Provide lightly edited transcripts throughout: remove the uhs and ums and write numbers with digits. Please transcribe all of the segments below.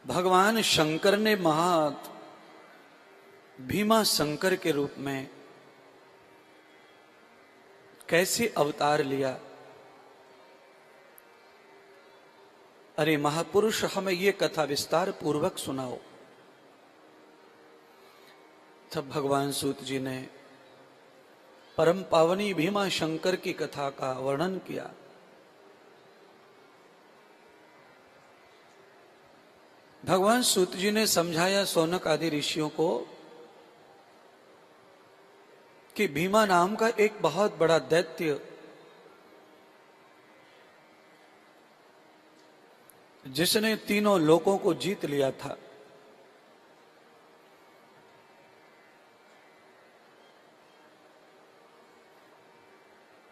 भगवान शंकर ने भीमा शंकर के रूप में कैसे अवतार लिया। अरे महापुरुष, हमें ये कथा विस्तार पूर्वक सुनाओ। तब भगवान सूत जी ने परम पावनी भीमा शंकर की कथा का वर्णन किया। भगवान सूत जी ने समझाया सौनक आदि ऋषियों को कि भीमा नाम का एक बहुत बड़ा दैत्य जिसने तीनों लोकों को जीत लिया था,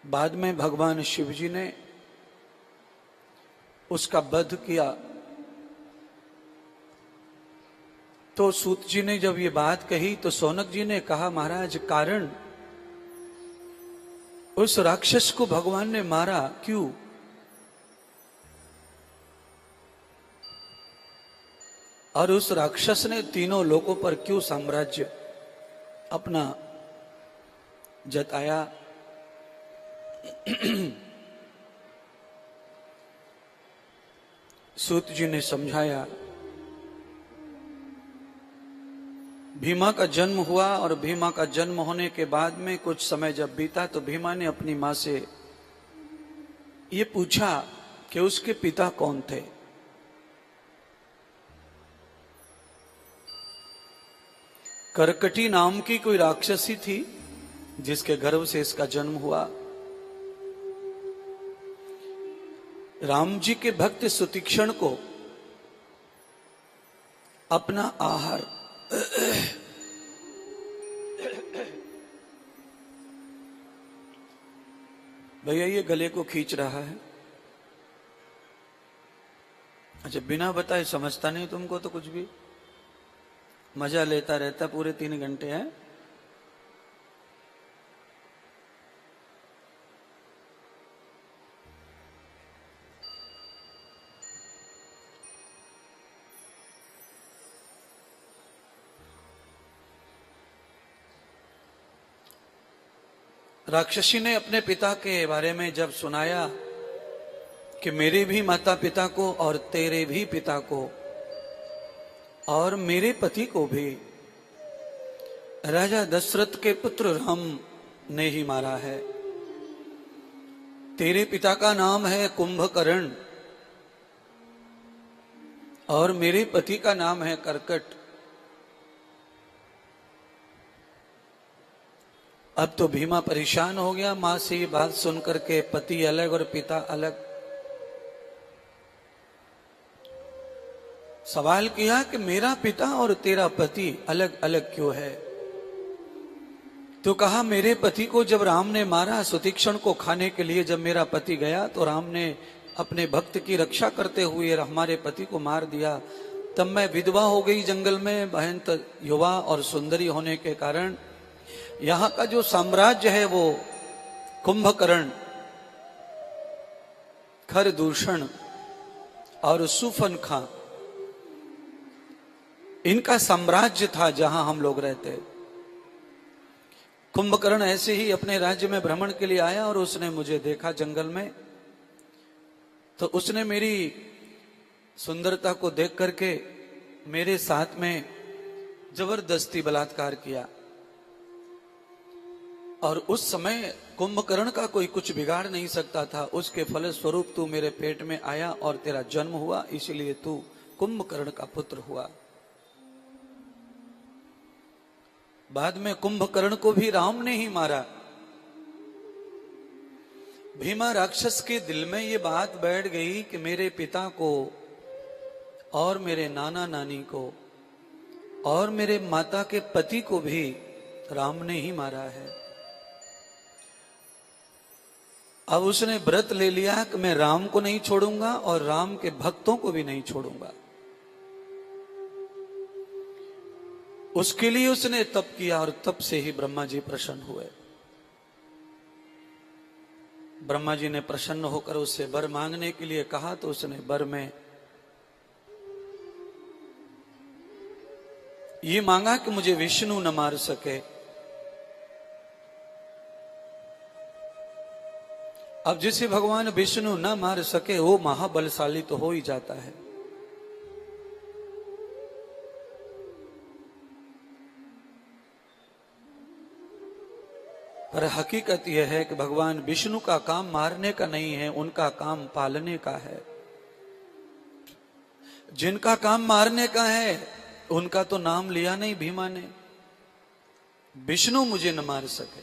बाद में भगवान शिव जी ने उसका वध किया। तो सूत जी ने जब ये बात कही तो सौनक जी ने कहा, महाराज कारण उस राक्षस को भगवान ने मारा क्यों? और उस राक्षस ने तीनों लोकों पर क्यों साम्राज्य अपना जताया? सूत जी ने समझाया, भीमा का जन्म हुआ और भीमा का जन्म होने के बाद में कुछ समय जब बीता तो भीमा ने अपनी मां से ये पूछा कि उसके पिता कौन थे। करकटी नाम की कोई राक्षसी थी जिसके गर्भ से इसका जन्म हुआ। राम जी के भक्त सुतीक्षण को अपना आहार भैया ये गले को खींच रहा है। अच्छा, बिना बताए समझता नहीं तुमको तो कुछ भी मजा लेता रहता पूरे 3 घंटे हैं। राक्षसी ने अपने पिता के बारे में जब सुनाया कि मेरे भी माता पिता को और तेरे भी पिता को और मेरे पति को भी राजा दशरथ के पुत्र राम ने ही मारा है। तेरे पिता का नाम है कुंभकर्ण और मेरे पति का नाम है कर्कट। अब तो भीमा परेशान हो गया मां से ये बात सुनकर के, पति अलग और पिता अलग। सवाल किया कि मेरा पिता और तेरा पति अलग अलग क्यों है? तो कहा, मेरे पति को जब राम ने मारा सुतीक्षण को खाने के लिए, जब मेरा पति गया तो राम ने अपने भक्त की रक्षा करते हुए हमारे पति को मार दिया। तब मैं विधवा हो गई जंगल में, भयंकर युवा और सुंदरी होने के कारण। यहां का जो साम्राज्य है वो कुंभकर्ण, खरदूषण और सुफन खां, इनका साम्राज्य था जहां हम लोग रहते। कुंभकर्ण ऐसे ही अपने राज्य में भ्रमण के लिए आया और उसने मुझे देखा जंगल में, तो उसने मेरी सुंदरता को देख करके मेरे साथ में जबरदस्ती बलात्कार किया। और उस समय कुंभकर्ण का कोई कुछ बिगाड़ नहीं सकता था। उसके फलस्वरूप तू मेरे पेट में आया और तेरा जन्म हुआ, इसलिए तू कुंभकर्ण का पुत्र हुआ। बाद में कुंभकर्ण को भी राम ने ही मारा। भीमा राक्षस के दिल में ये बात बैठ गई कि मेरे पिता को और मेरे नाना नानी को और मेरे माता के पति को भी राम ने ही मारा है। अब उसने व्रत ले लिया कि मैं राम को नहीं छोड़ूंगा और राम के भक्तों को भी नहीं छोड़ूंगा। उसके लिए उसने तप किया और तप से ही ब्रह्मा जी प्रसन्न हुए। ब्रह्मा जी ने प्रसन्न होकर उससे वर मांगने के लिए कहा तो उसने वर में ये मांगा कि मुझे विष्णु न मार सके। अब जिसे भगवान विष्णु न मार सके वो महाबलशाली तो हो ही जाता है। पर हकीकत यह है कि भगवान विष्णु का काम मारने का नहीं है, उनका काम पालने का है। जिनका काम मारने का है उनका तो नाम लिया नहीं भीमा ने, विष्णु मुझे न मार सके।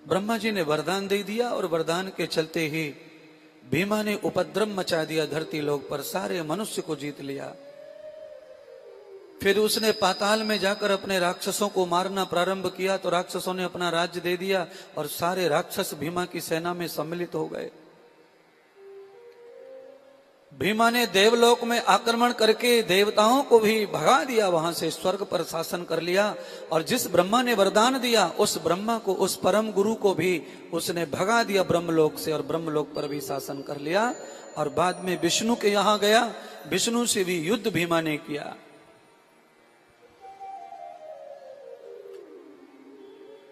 ब्रह्मा जी ने वरदान दे दिया और वरदान के चलते ही भीमा ने उपद्रव मचा दिया धरती लोक पर, सारे मनुष्य को जीत लिया। फिर उसने पाताल में जाकर अपने राक्षसों को मारना प्रारंभ किया तो राक्षसों ने अपना राज्य दे दिया और सारे राक्षस भीमा की सेना में सम्मिलित हो गए। भीमा ने देवलोक में आक्रमण करके देवताओं को भी भगा दिया, वहां से स्वर्ग पर शासन कर लिया। और जिस ब्रह्मा ने वरदान दिया उस ब्रह्मा को, उस परम गुरु को भी उसने भगा दिया ब्रह्मलोक से और ब्रह्मलोक पर भी शासन कर लिया। और बाद में विष्णु के यहां गया, विष्णु से भी युद्ध भीमा ने किया।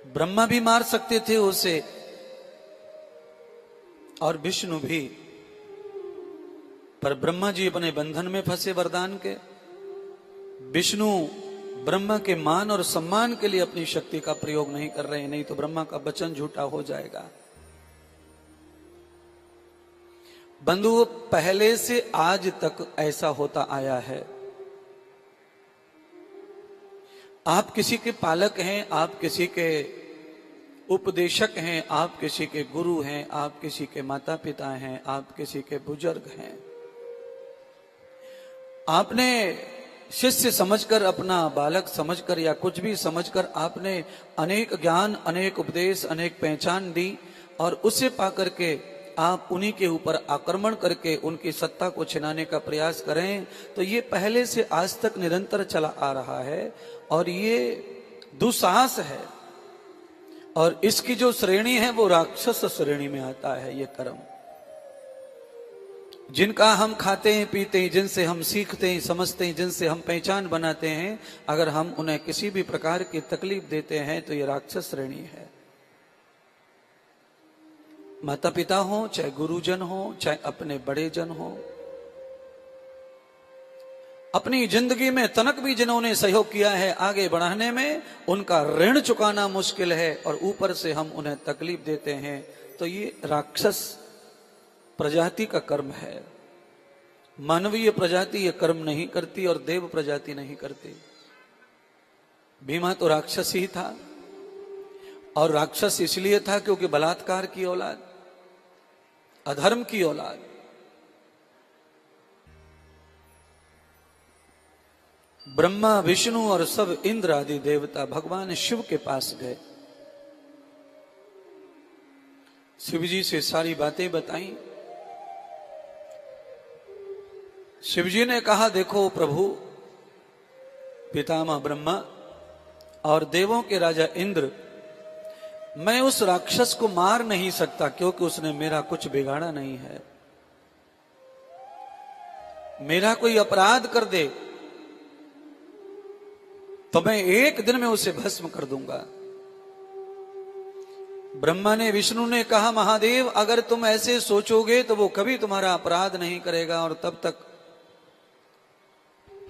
ब्रह्मा भी मार सकते थे उसे और विष्णु भी, पर ब्रह्मा जी अपने बंधन में फंसे वरदान के। विष्णु ब्रह्मा के मान और सम्मान के लिए अपनी शक्ति का प्रयोग नहीं कर रहे हैं, नहीं तो ब्रह्मा का वचन झूठा हो जाएगा। बंधु, पहले से आज तक ऐसा होता आया है। आप किसी के पालक हैं, आप किसी के उपदेशक हैं, आप किसी के गुरु हैं, आप किसी के माता पिता हैं, आप किसी के बुजुर्ग हैं। आपने शिष्य समझकर, अपना बालक समझकर या कुछ भी समझकर आपने अनेक ज्ञान, अनेक उपदेश, अनेक पहचान दी और उसे पाकर के आप उन्हीं के ऊपर आक्रमण करके उनकी सत्ता को छिनाने का प्रयास करें तो ये पहले से आज तक निरंतर चला आ रहा है और ये दुस्साहस है। और इसकी जो श्रेणी है वो राक्षस श्रेणी में आता है। ये कर्म जिनका हम खाते हैं, पीते हैं, जिनसे हम सीखते हैं, समझते हैं, जिनसे हम पहचान बनाते हैं, अगर हम उन्हें किसी भी प्रकार की तकलीफ देते हैं तो ये राक्षस श्रेणी है। माता पिता हो, चाहे गुरुजन हो, चाहे अपने बड़े जन हो, अपनी जिंदगी में तनक भी जिन्होंने सहयोग किया है आगे बढ़ाने में, उनका ऋण चुकाना मुश्किल है और ऊपर से हम उन्हें तकलीफ देते हैं तो ये राक्षस प्रजाति का कर्म है। मानवीय प्रजाति ये कर्म नहीं करती और देव प्रजाति नहीं करती। भीमा तो राक्षस ही था और राक्षस इसलिए था क्योंकि बलात्कार की औलाद, अधर्म की औलाद। ब्रह्मा, विष्णु और सब इंद्र आदि देवता भगवान शिव के पास गए, शिव जी से सारी बातें बताई। शिव जी ने कहा, देखो प्रभु, पितामह ब्रह्मा और देवों के राजा इंद्र, मैं उस राक्षस को मार नहीं सकता क्योंकि उसने मेरा कुछ बिगाड़ा नहीं है। मेरा कोई अपराध कर दे तो मैं एक दिन में उसे भस्म कर दूंगा। ब्रह्मा ने, विष्णु ने कहा, महादेव अगर तुम ऐसे सोचोगे तो वो कभी तुम्हारा अपराध नहीं करेगा और तब तक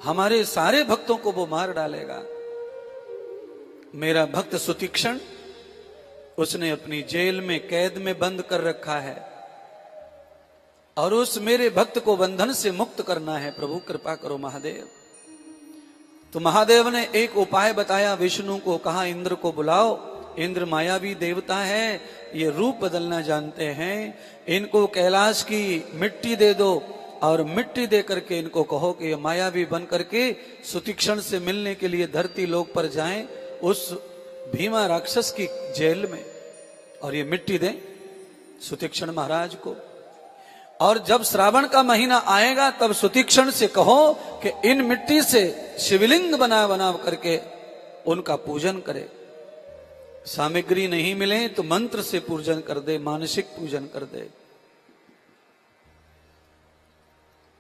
हमारे सारे भक्तों को वो मार डालेगा। मेरा भक्त सुतीक्षण, उसने अपनी जेल में कैद में बंद कर रखा है और उस मेरे भक्त को बंधन से मुक्त करना है। प्रभु कृपा करो महादेव। तो महादेव ने एक उपाय बताया, विष्णु को कहा इंद्र को बुलाओ। इंद्र मायावी देवता है, ये रूप बदलना जानते हैं। इनको कैलाश की मिट्टी दे दो और मिट्टी दे करके इनको कहो कि ये मायावी बन करके सुतीक्षण से मिलने के लिए धरती लोक पर जाएं, उस भीमा राक्षस की जेल में, और ये मिट्टी दें सुतीक्षण महाराज को। और जब श्रावण का महीना आएगा तब सुतीक्षण से कहो कि इन मिट्टी से शिवलिंग बना करके उनका पूजन करे। सामग्री नहीं मिले तो मंत्र से पूजन कर दे, मानसिक पूजन कर दे।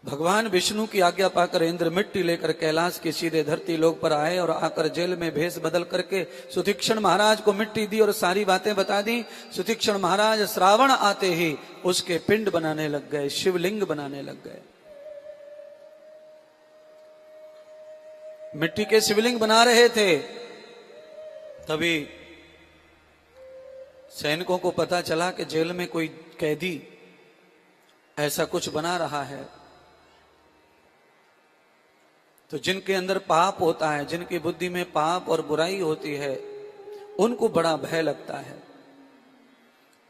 भगवान विष्णु की आज्ञा पाकर इंद्र मिट्टी लेकर कैलाश के सीधे धरती लोक पर आए और आकर जेल में भेष बदल करके सुतीक्षण महाराज को मिट्टी दी और सारी बातें बता दी। सुतीक्षण महाराज श्रावण आते ही उसके पिंड बनाने लग गए, शिवलिंग बनाने लग गए। मिट्टी के शिवलिंग बना रहे थे, तभी सैनिकों को पता चला कि जेल में कोई कैदी ऐसा कुछ बना रहा है। तो जिनके अंदर पाप होता है, जिनकी बुद्धि में पाप और बुराई होती है, उनको बड़ा भय लगता है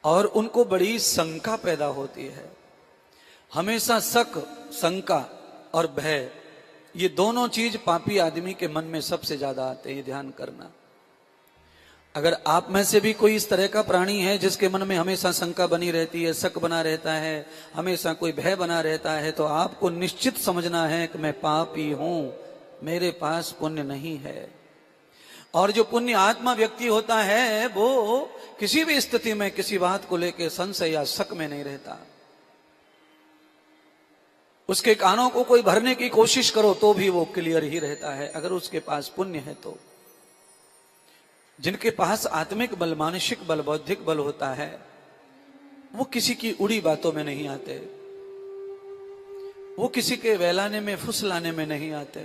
और उनको बड़ी शंका पैदा होती है। हमेशा शक, शंका और भय, ये दोनों चीज पापी आदमी के मन में सबसे ज्यादा आते हैं, ध्यान करना। अगर आप में से भी कोई इस तरह का प्राणी है जिसके मन में हमेशा शंका बनी रहती है, शक बना रहता है, हमेशा कोई भय बना रहता है, तो आपको निश्चित समझना है कि मैं पापी हूं, मेरे पास पुण्य नहीं है। और जो पुण्य आत्मा व्यक्ति होता है वो किसी भी स्थिति में किसी बात को लेकर संशय या शक में नहीं रहता। उसके कानों को कोई भरने की कोशिश करो तो भी वो क्लियर ही रहता है, अगर उसके पास पुण्य है तो। जिनके पास आत्मिक बल, मानसिक बल, बौद्धिक बल होता है, वो किसी की उड़ी बातों में नहीं आते, वो किसी के वहलाने में, फुसलाने में नहीं आते,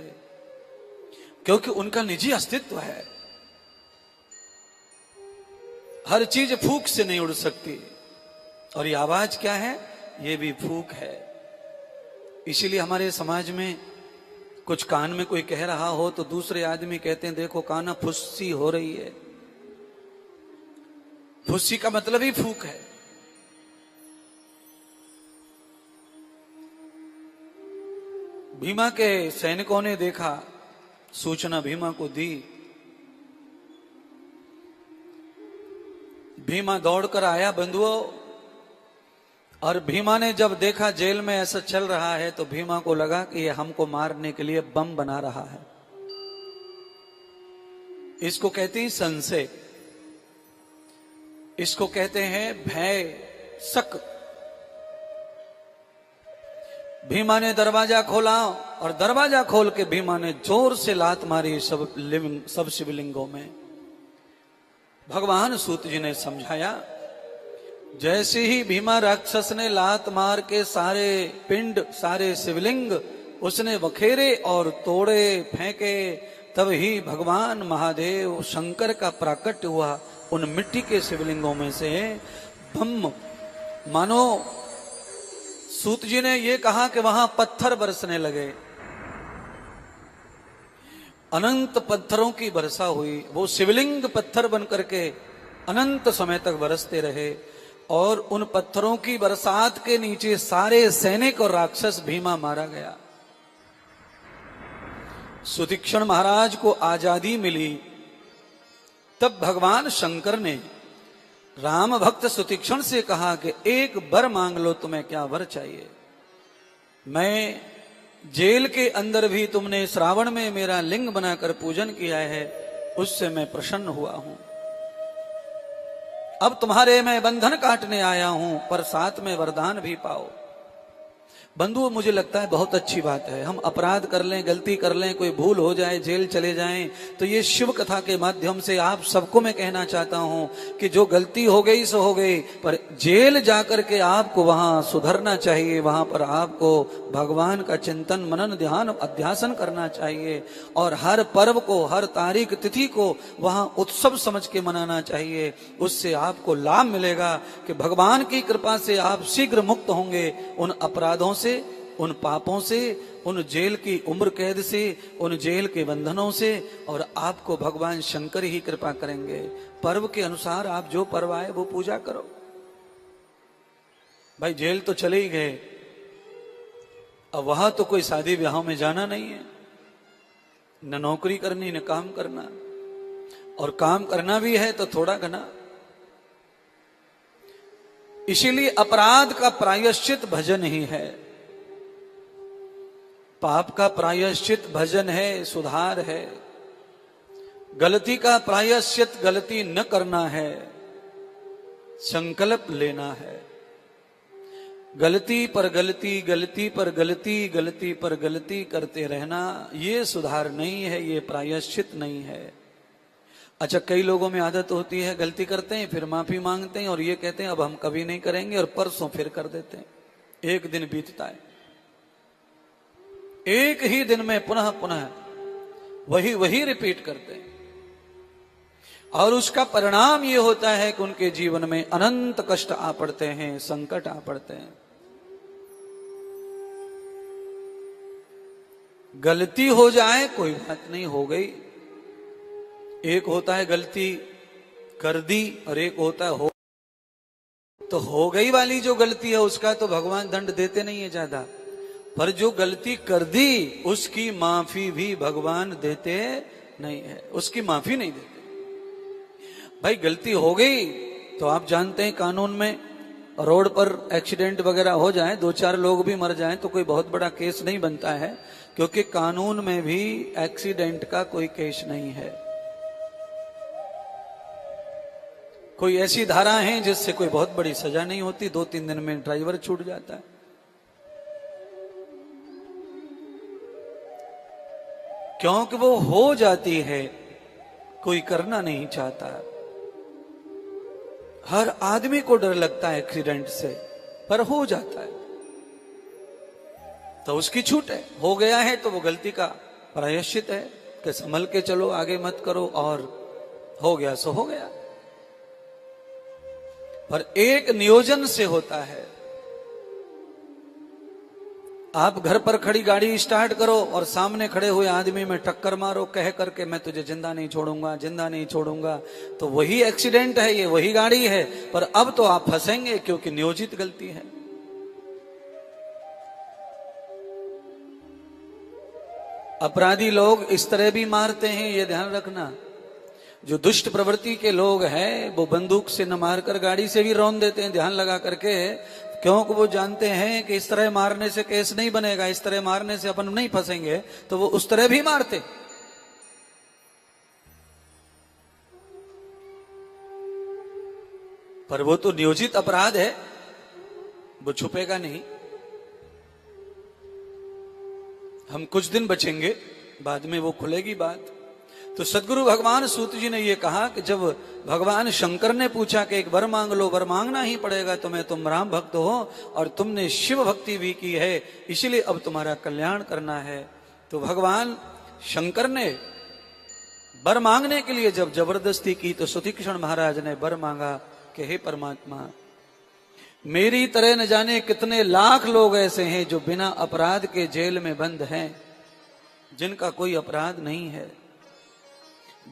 क्योंकि उनका निजी अस्तित्व है। हर चीज फूंक से नहीं उड़ सकती, और ये आवाज क्या है? ये भी फूंक है। इसीलिए हमारे समाज में कुछ कान में कोई कह रहा हो तो दूसरे आदमी कहते हैं देखो काना फुस्सी हो रही है। फुस्सी का मतलब ही फूंक है। भीमा के सैनिकों ने देखा, सूचना भीमा को दी। भीमा दौड़कर आया बंधुओं, और भीमा ने जब देखा जेल में ऐसा चल रहा है तो भीमा को लगा कि ये हमको मारने के लिए बम बना रहा है। इसको कहते हैं संशय, इसको कहते हैं भय, शक। भीमा ने दरवाजा खोला और दरवाजा खोल के भीमा ने जोर से लात मारी सब शिवलिंगों में। भगवान सूत जी ने समझाया, जैसे ही भीमा राक्षस ने लात मार के सारे पिंड, सारे शिवलिंग उसने वखेरे और तोड़े, फेंके, तब ही भगवान महादेव शंकर का प्राकट्य हुआ उन मिट्टी के शिवलिंगों में से। बम, मानो सूत जी ने ये कहा कि वहां पत्थर बरसने लगे, अनंत पत्थरों की वर्षा हुई। वो शिवलिंग पत्थर बन करके अनंत समय तक बरसते रहे, और उन पत्थरों की बरसात के नीचे सारे सैनिक और राक्षस भीमा मारा गया। सुतीक्षण महाराज को आजादी मिली, तब भगवान शंकर ने राम भक्त सुतीक्षण से कहा कि एक वर मांग लो, तुम्हें क्या वर चाहिए? मैं जेल के अंदर भी तुमने श्रावण में मेरा लिंग बनाकर पूजन किया है, उससे मैं प्रसन्न हुआ हूं। अब तुम्हारे मैं बंधन काटने आया हूं, पर साथ में वरदान भी पाओ। बंधुओं, मुझे लगता है बहुत अच्छी बात है, हम अपराध कर लें, गलती कर लें, कोई भूल हो जाए, जेल चले जाएं, तो ये शिव कथा के माध्यम से आप सबको मैं कहना चाहता हूं कि जो गलती हो गई सो हो गई, पर जेल जाकर के आपको वहां सुधरना चाहिए, वहां पर आपको भगवान का चिंतन, मनन, ध्यान, अध्यासन करना चाहिए, और हर पर्व को, हर तारीख, तिथि को वहां उत्सव समझ के मनाना चाहिए। उससे आपको लाभ मिलेगा कि भगवान की कृपा से आप शीघ्र मुक्त होंगे उन अपराधों से, उन पापों से, उन जेल की उम्र कैद से, उन जेल के बंधनों से, और आपको भगवान शंकर ही कृपा करेंगे। पर्व के अनुसार आप जो पर्व आए वो पूजा करो। भाई जेल तो चले ही गए, अब वहां तो कोई शादी ब्याह में जाना नहीं है, न नौकरी करनी न काम करना, और काम करना भी है तो थोड़ा घना। इसीलिए अपराध का प्रायश्चित भजन ही है, पाप का प्रायश्चित भजन है, सुधार है। गलती का प्रायश्चित गलती न करना है, संकल्प लेना है। गलती पर गलती, गलती पर गलती, गलती पर गलती करते रहना, ये सुधार नहीं है, ये प्रायश्चित नहीं है। अच्छा, कई लोगों में आदत होती है, गलती करते हैं फिर माफी मांगते हैं और ये कहते हैं अब हम कभी नहीं करेंगे, और परसों फिर कर देते हैं। एक दिन बीतता है, एक ही दिन में पुनः पुनः वही वही रिपीट करते हैं, और उसका परिणाम ये होता है कि उनके जीवन में अनंत कष्ट आ पड़ते हैं, संकट आ पड़ते हैं। गलती हो जाए कोई बात नहीं, हो गई। एक होता है गलती कर दी और एक होता है हो गई वाली जो गलती है उसका तो भगवान दंड देते नहीं है ज्यादा, पर जो गलती कर दी उसकी माफी भी भगवान देते नहीं है, उसकी माफी नहीं देते। भाई गलती हो गई तो आप जानते हैं कानून में रोड पर एक्सीडेंट वगैरह हो जाए, 2-4 लोग भी मर जाएं तो कोई बहुत बड़ा केस नहीं बनता है, क्योंकि कानून में भी एक्सीडेंट का कोई केस नहीं है। कोई ऐसी धारा है जिससे कोई बहुत बड़ी सजा नहीं होती, 2-3 दिन में ड्राइवर छूट जाता है। क्योंकि वो हो जाती है, कोई करना नहीं चाहता। हर आदमी को डर लगता है एक्सीडेंट से, पर हो जाता है तो उसकी छूट है। हो गया है तो वो गलती का प्रायश्चित है कि संभल के चलो, आगे मत करो, और हो गया सो हो गया। पर एक नियोजन से होता है। आप घर पर खड़ी गाड़ी स्टार्ट करो और सामने खड़े हुए आदमी में टक्कर मारो कह करके मैं तुझे जिंदा नहीं छोड़ूंगा, जिंदा नहीं छोड़ूंगा, तो वही एक्सीडेंट है, ये वही गाड़ी है, पर अब तो आप फंसेंगे क्योंकि नियोजित गलती है। अपराधी लोग इस तरह भी मारते हैं, ये ध्यान रखना। जो दुष्ट प्रवृत्ति के लोग हैं वो बंदूक से न मारकर गाड़ी से भी रौंद देते हैं, ध्यान लगा करके, क्योंकि वो जानते हैं कि इस तरह मारने से केस नहीं बनेगा, इस तरह मारने से अपन नहीं फंसेंगे, तो वो उस तरह भी मारते। पर वो तो नियोजित अपराध है, वो छुपेगा नहीं। हम कुछ दिन बचेंगे, बाद में वो खुलेगी बात। तो सदगुरु भगवान सूत जी ने ये कहा कि जब भगवान शंकर ने पूछा कि एक वर मांग लो, वर मांगना ही पड़ेगा तुम्हें, तुम राम भक्त हो और तुमने शिव भक्ति भी की है, इसलिए अब तुम्हारा कल्याण करना है। तो भगवान शंकर ने वर मांगने के लिए जब जबरदस्ती की तो सुतीक्षण महाराज ने वर मांगा कि हे परमात्मा, मेरी तरह न जाने कितने लाख लोग ऐसे हैं जो बिना अपराध के जेल में बंद हैं, जिनका कोई अपराध नहीं है,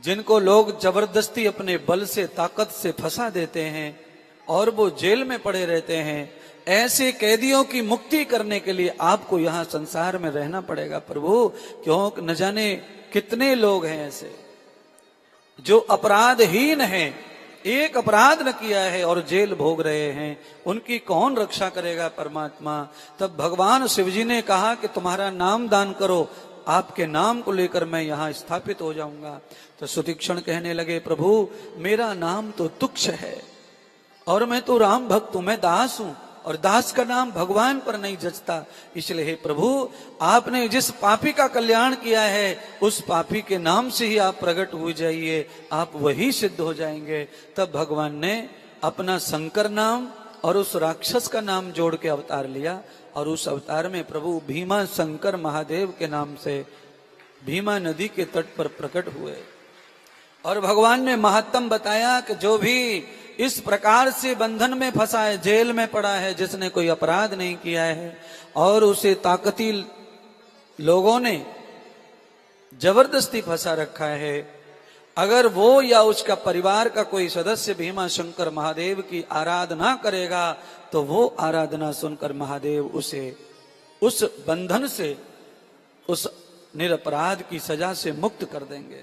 जिनको लोग जबरदस्ती अपने बल से, ताकत से फंसा देते हैं और वो जेल में पड़े रहते हैं। ऐसे कैदियों की मुक्ति करने के लिए आपको यहाँ संसार में रहना पड़ेगा प्रभु, क्योंकि न जाने कितने लोग हैं ऐसे जो अपराधहीन हैं, एक अपराध न किया है और जेल भोग रहे हैं, उनकी कौन रक्षा करेगा परमात्मा। तब भगवान शिवजी ने कहा कि तुम्हारा नाम दान करो, आपके नाम को लेकर मैं यहाँ स्थापित हो जाऊंगा। तो सुतीक्षण कहने लगे, प्रभु मेरा नाम तो तुक्ष है और मैं तो राम भक्त हूं, मैं दास हूं, और दास का नाम भगवान पर नहीं जचता, इसलिए हे प्रभु आपने जिस पापी का कल्याण किया है उस पापी के नाम से ही आप प्रकट हो जाइए, आप वही सिद्ध हो जाएंगे। तब भगवान ने अपना शंकर नाम और उस राक्षस का नाम जोड़ के अवतार लिया, और उस अवतार में प्रभु भीमा शंकर महादेव के नाम से भीमा नदी के तट पर प्रकट हुए। और भगवान ने महात्म बताया कि जो भी इस प्रकार से बंधन में फंसा है, जेल में पड़ा है, जिसने कोई अपराध नहीं किया है और उसे ताकती लोगों ने जबरदस्ती फंसा रखा है, अगर वो या उसका परिवार का कोई सदस्य भीमा शंकर महादेव की आराधना करेगा तो वो आराधना सुनकर महादेव उसे उस बंधन से, उस निरपराध की सजा से मुक्त कर देंगे।